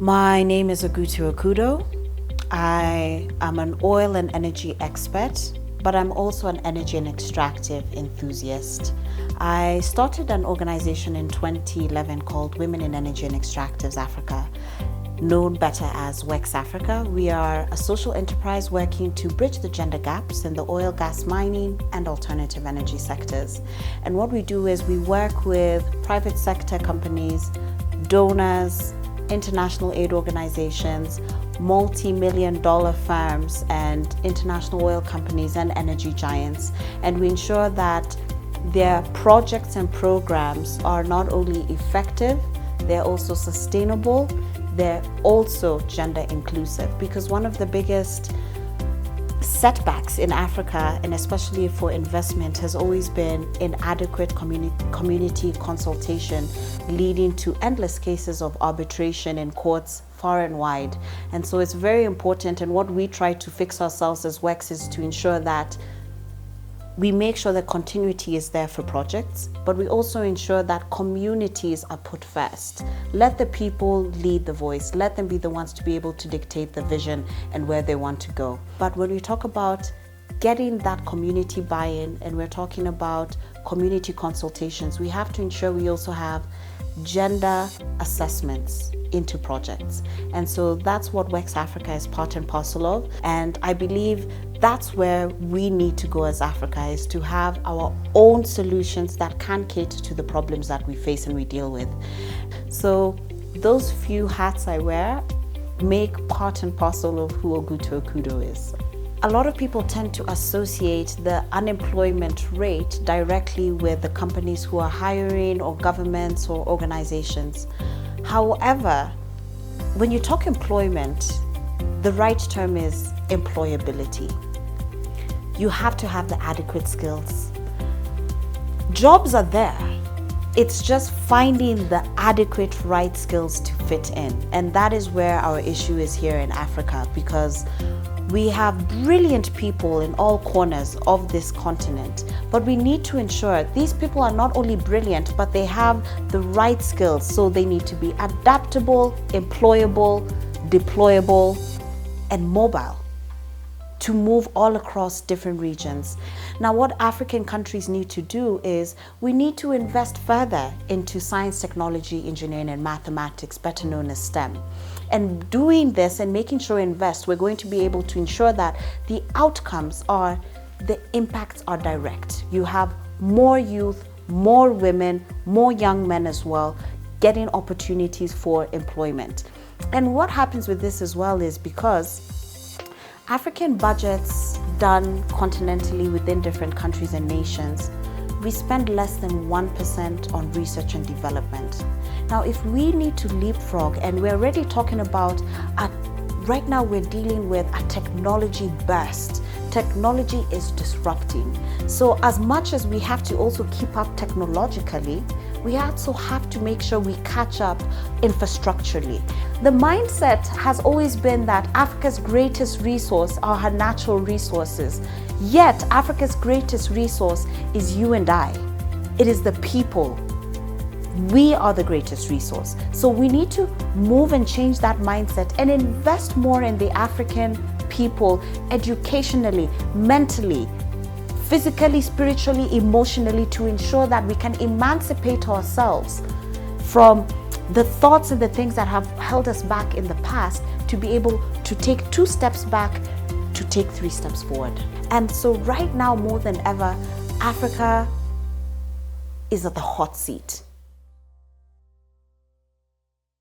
My name is Ogutu Okudo. I am an oil and energy expert, but I'm also an energy and extractive enthusiast. I started an organization in 2011 called Women in Energy and Extractives Africa, known better as WEX Africa. We are a social enterprise working to bridge the gender gaps in the oil, gas, mining, and alternative energy sectors. And what we do is we work with private sector companies, donors, international aid organizations, multi-million-dollar firms, and international oil companies and energy giants. And we ensure that their projects and programs are not only effective, they're also sustainable, they're also gender inclusive. Because one of the biggest setbacks in Africa, and especially for investment, has always been inadequate community consultation, leading to endless cases of arbitration in courts far and wide. And so it's very important, and what we try to fix ourselves as WEX is to ensure that we make sure that continuity is there for projects, but we also ensure that communities are put first. Let the people lead the voice. Let them be the ones to be able to dictate the vision and where they want to go. But when we talk about getting that community buy-in, and we're talking about community consultations, we have to ensure we also have gender assessments into projects. And so that's what WEX Africa is part and parcel of. And I believe that's where we need to go as Africa, is to have our own solutions that can cater to the problems that we face and we deal with. So those few hats I wear make part and parcel of who Ogutu Okudo is. A lot of people tend to associate the unemployment rate directly with the companies who are hiring, or governments or organizations. However, when you talk employment, the right term is employability. You have to have the adequate skills. Jobs are there. It's just finding the adequate right skills to fit in. And that is where our issue is here in Africa, because we have brilliant people in all corners of this continent, but we need to ensure these people are not only brilliant, but they have the right skills. So they need to be adaptable, employable, deployable, and mobile to move all across different regions. Now, what African countries need to do is we need to invest further into science, technology, engineering, and mathematics, better known as STEM. And doing this and making sure we invest, we're going to be able to ensure that the outcomes are, the impacts are direct. You have more youth, more women, more young men as well, getting opportunities for employment. And what happens with this as well is because African budgets done continentally within different countries and nations, we spend less than 1% on research and development. Now, if we need to leapfrog, and we're already talking about, right now we're dealing with a technology burst. Technology is disrupting. So as much as we have to also keep up technologically, we also have to make sure we catch up infrastructurally. The mindset has always been that Africa's greatest resource are her natural resources. Yet Africa's greatest resource is you and I. It is the people. We are the greatest resource. So we need to move and change that mindset and invest more in the African people, educationally, mentally, physically, spiritually, emotionally, to ensure that we can emancipate ourselves from the thoughts and the things that have held us back in the past, to be able to take 2 steps back, to take 3 steps forward. And so right now, more than ever, Africa is at the hot seat.